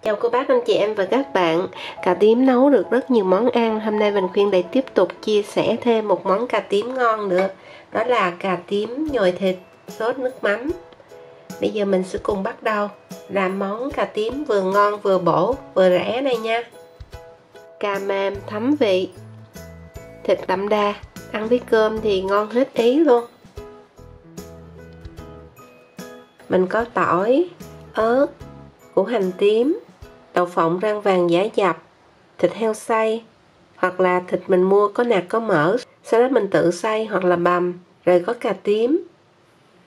Chào cô bác, anh chị em và các bạn. Cà tím nấu được rất nhiều món ăn. Hôm nay Bình Khuyên lại tiếp tục chia sẻ thêm một món cà tím ngon nữa. Đó là cà tím nhồi thịt sốt nước mắm. Bây giờ mình sẽ cùng bắt đầu làm món cà tím vừa ngon vừa bổ vừa rẻ này nha. Cà mềm thấm vị, thịt đậm đà, ăn với cơm thì ngon hết ý luôn. Mình có tỏi, ớt, củ hành tím, đậu phộng rang vàng giã dập, thịt heo xay, hoặc là thịt mình mua có nạc có mỡ, sau đó mình tự xay hoặc là bằm, rồi có cà tím,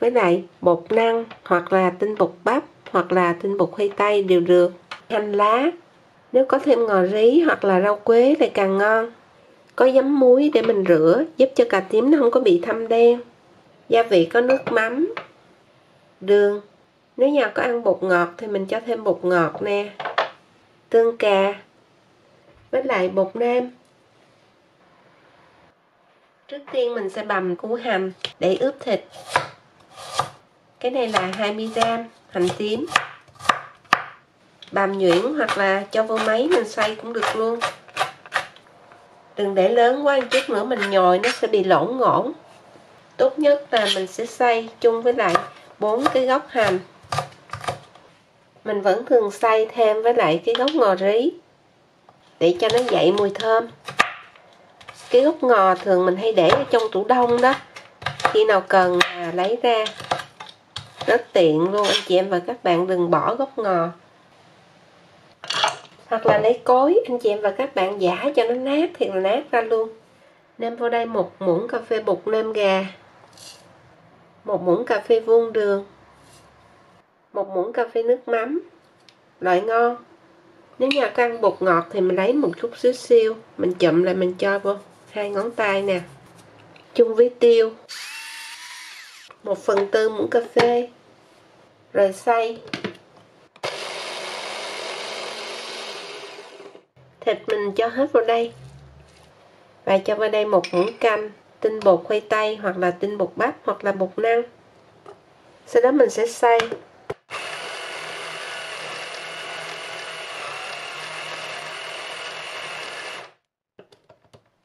với lại bột năng hoặc là tinh bột bắp hoặc là tinh bột khoai tây đều được, hành lá, nếu có thêm ngò rí hoặc là rau quế lại càng ngon, có giấm muối để mình rửa giúp cho cà tím nó không có bị thâm đen, gia vị có nước mắm, đường, nếu nhà có ăn bột ngọt thì mình cho thêm bột ngọt nè, tương cà với lại bột nêm. Trước tiên mình sẽ bằm củ hành để ướp thịt. Cái này là 20g hành tím, bằm nhuyễn hoặc là cho vô máy mình xay cũng được luôn. Đừng để lớn quá, một chút nữa mình nhồi nó sẽ bị lỏng ngỗng. Tốt nhất là mình sẽ xay chung với lại 4 cái gốc hành. Mình vẫn thường xay thêm với lại cái gốc ngò rí để cho nó dậy mùi thơm. Cái gốc ngò thường mình hay để ở trong tủ đông đó, khi nào cần lấy ra, rất tiện luôn. Anh chị em và các bạn đừng bỏ gốc ngò, hoặc là lấy cối anh chị em và các bạn giã cho nó nát thì là nát ra luôn. Nêm vào đây 1 muỗng cà phê bột nêm gà, 1 muỗng cà phê vuông đường, 1 muỗng cà phê nước mắm loại ngon. Nếu nhà có ăn bột ngọt thì mình lấy một chút xíu xiêu, mình chụm lại mình cho vô 2 ngón tay nè, chung với tiêu, 1/4 muỗng cà phê, rồi xay. Thịt mình cho hết vào đây và cho vào đây 1 muỗng canh tinh bột khoai tây hoặc là tinh bột bắp hoặc là bột năng. Sau đó mình sẽ xay.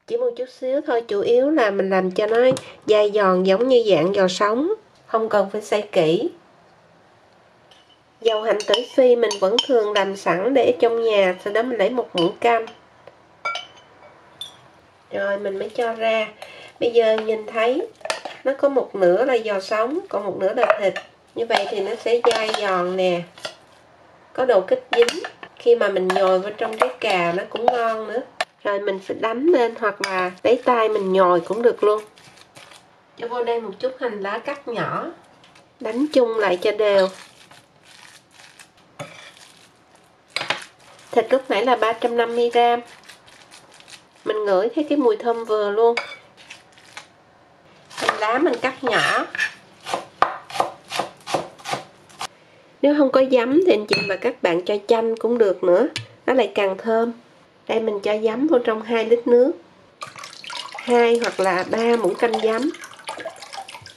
Chỉ một chút xíu thôi, chủ yếu là mình làm cho nó dai giòn giống như dạng giò sống, không cần phải xay kỹ. Dầu hành tử phi mình vẫn thường làm sẵn để trong nhà, sau đó mình lấy 1 muỗng canh. Rồi mình mới cho ra. Bây giờ nhìn thấy nó có một nửa là giò sống, còn một nửa là thịt. Như vậy thì nó sẽ dai giòn nè, có độ kết dính. Khi mà mình nhồi vào trong cái cà nó cũng ngon nữa. Rồi mình sẽ đánh lên hoặc là lấy tay mình nhồi cũng được luôn. Cho vô đây một chút hành lá cắt nhỏ, đánh chung lại cho đều. Thịt lúc nãy là 350g. Mình ngửi thấy cái mùi thơm vừa luôn. Hành lá mình cắt nhỏ. Nếu không có giấm thì anh chị và các bạn cho chanh cũng được nữa, nó lại càng thơm. Đây mình cho giấm vô trong 2 lít nước, 2 hoặc là 3 muỗng canh giấm,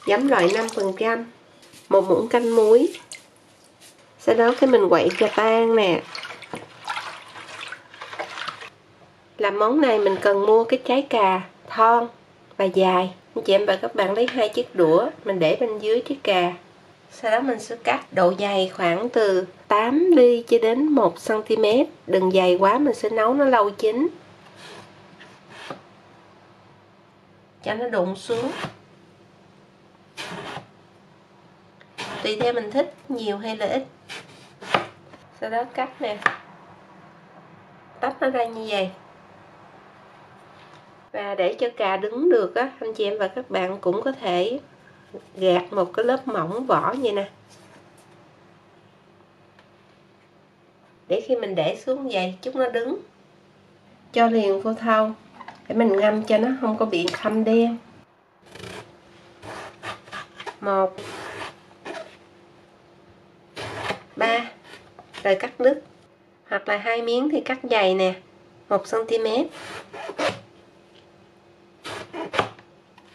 giấm loại 5%, 1 muỗng canh muối. Sau đó cái mình quậy cho tan nè. Làm món này mình cần mua cái trái cà thon và dài. Anh chị em và các bạn lấy 2 chiếc đũa mình để bên dưới trái cà. Sau đó mình sẽ cắt độ dày khoảng từ 8 ly cho đến 1 cm. Đừng dày quá, mình sẽ nấu nó lâu chín. Cho nó đụng xuống. Tùy theo mình thích nhiều hay là ít. Sau đó cắt nè, tách nó ra như vậy. Và để cho cà đứng được á, anh chị em và các bạn cũng có thể gạt một cái lớp mỏng vỏ vậy nè, để khi mình để xuống vậy chút nó đứng. Cho liền vô thau để mình ngâm cho nó không có bị thâm đen. 1 3, rồi cắt đứt, hoặc là 2 miếng thì cắt dày nè, 1 cm,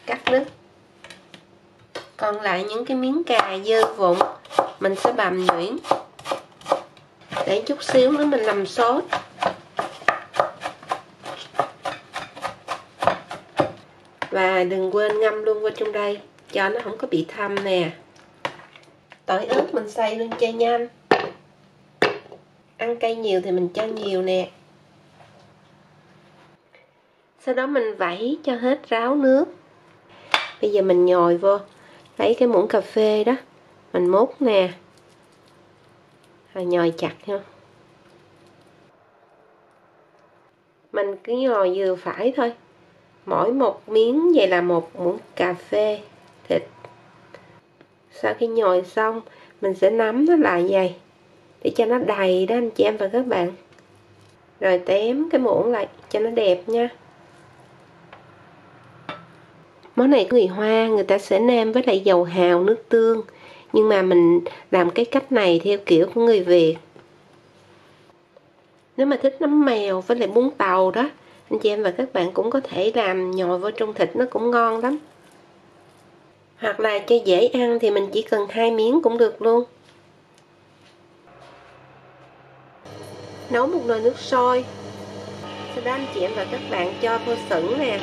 cắt đứt. Còn lại những cái miếng cà dơ vụn mình sẽ bằm nhuyễn, để chút xíu nữa mình làm sốt. Và đừng quên ngâm luôn vào trong đây cho nó không có bị thâm nè. Tỏi ớt mình xay lên cho nhanh. Ăn cay nhiều thì mình cho nhiều nè. Sau đó mình vẩy cho hết ráo nước. Bây giờ mình nhồi vô, lấy cái muỗng cà phê đó, mình múc nè, rồi nhồi chặt nha. Mình cứ nhồi vừa phải thôi. Mỗi một miếng vậy là một muỗng cà phê thịt. Sau khi nhồi xong, mình sẽ nắm nó lại vậy để cho nó đầy đó anh chị em và các bạn. Rồi tém cái muỗng lại cho nó đẹp nha. Món này người Hoa người ta sẽ nêm với lại dầu hào, nước tương, nhưng mà mình làm cái cách này theo kiểu của người Việt. Nếu mà thích nấm mèo với lại bún tàu đó, anh chị em và các bạn cũng có thể làm nhồi vào trong thịt, nó cũng ngon lắm. Hoặc là cho dễ ăn thì mình chỉ cần 2 miếng cũng được luôn. Nấu một nồi nước sôi. Sau đó anh chị em và các bạn cho vô sửng nè,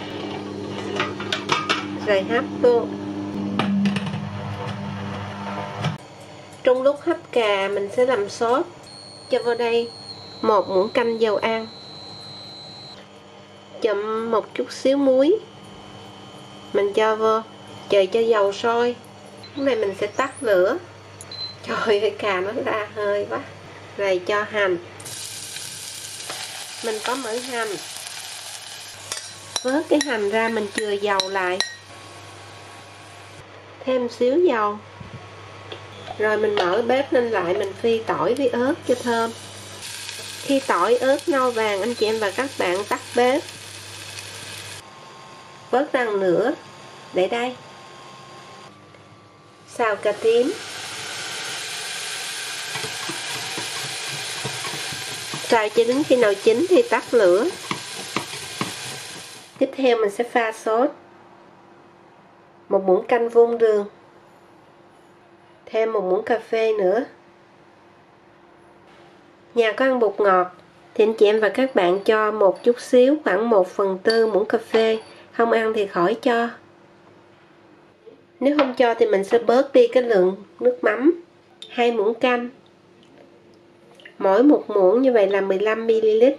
rồi hấp vô. Trong lúc hấp cà mình sẽ làm sốt. Cho vào đây 1 muỗng canh dầu ăn, chậm một chút xíu muối. Mình cho vô, chờ cho dầu sôi. Lúc này mình sẽ tắt lửa. Trời ơi, cà nó ra hơi quá. Rồi cho hành. Mình có mỡ hành. Vớt cái hành ra mình chừa dầu lại. Thêm xíu dầu. Rồi mình mở bếp lên lại, mình phi tỏi với ớt cho thơm. Khi tỏi ớt nâu vàng, anh chị em và các bạn tắt bếp. Vớt rang nữa, để đây. Xào cà tím. Xào cho đến khi nào chín thì tắt lửa. Tiếp theo mình sẽ pha sốt. 1 muỗng canh vuông đường. Thêm 1 muỗng cà phê nữa. Nhà có ăn bột ngọt thì anh chị em và các bạn cho một chút xíu, khoảng 1/4 muỗng cà phê. Không ăn thì khỏi cho. Nếu không cho thì mình sẽ bớt đi cái lượng nước mắm. 2 muỗng canh. Mỗi một muỗng như vậy là 15ml.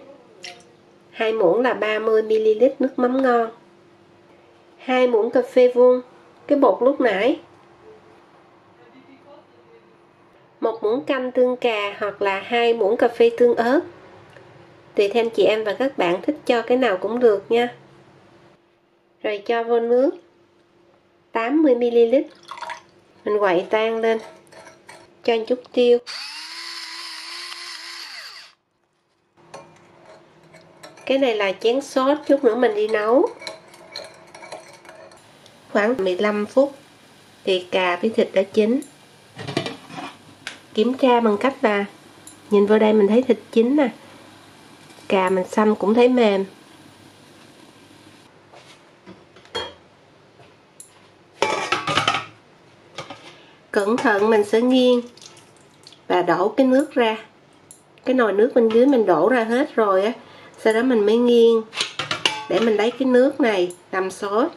2 muỗng là 30ml nước mắm ngon. 2 muỗng cà phê vuông, cái bột lúc nãy. 1 muỗng canh tương cà hoặc là 2 muỗng cà phê tương ớt. Tùy theo anh chị em và các bạn thích cho cái nào cũng được nha. Rồi cho vô nước 80ml. Mình quậy tan lên. Cho một chút tiêu. Cái này là chén sốt, chút nữa mình đi nấu. Khoảng 15 phút thì cà với thịt đã chín. Kiểm tra bằng cách là nhìn vào đây mình thấy thịt chín nè. Cà mình xăm cũng thấy mềm. Cẩn thận mình sẽ nghiêng và đổ cái nước ra. Cái nồi nước bên dưới mình đổ ra hết rồi á. Sau đó mình mới nghiêng để mình lấy cái nước này làm sốt.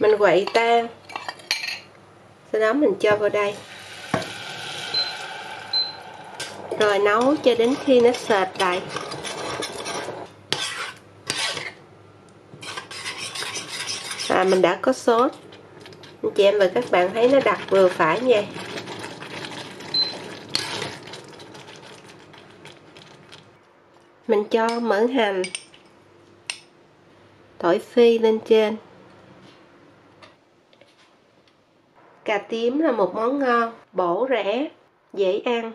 Mình quậy tan. Sau đó mình cho vào đây. Rồi nấu cho đến khi nó sệt lại. Mình đã có sốt. Anh chị em và các bạn thấy nó đặc vừa phải nha. Mình cho mỡ hành, tỏi phi lên trên. Cà tím là một món ngon, bổ rẻ, dễ ăn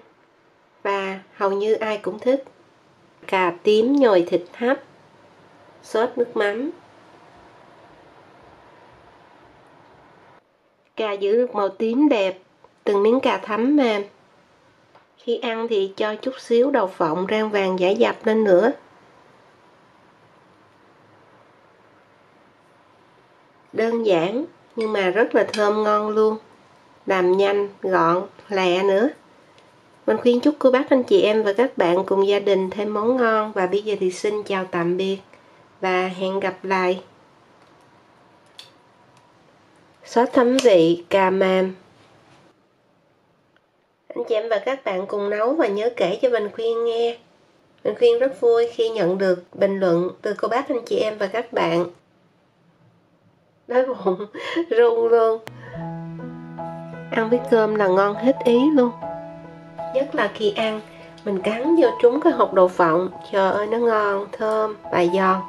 và hầu như ai cũng thích. Cà tím nhồi thịt hấp, sốt nước mắm. Cà giữ được màu tím đẹp, từng miếng cà thấm mềm. Khi ăn thì cho chút xíu đậu phộng rang vàng giả dập lên nữa. Đơn giản nhưng mà rất là thơm ngon luôn. Làm nhanh, gọn, lẹ nữa. Mình khuyên chúc cô bác anh chị em và các bạn cùng gia đình thêm món ngon. Và bây giờ thì xin chào tạm biệt và hẹn gặp lại. Sốt thấm vị cà màm. Anh chị em và các bạn cùng nấu và nhớ kể cho Bình Khuyên nghe. Bình Khuyên rất vui khi nhận được bình luận từ cô bác anh chị em và các bạn. Đói bụng run luôn. Ăn với cơm là ngon hết ý luôn. Nhất là khi ăn mình cắn vô trúng cái hột đậu phộng, trời ơi nó ngon, thơm và giòn.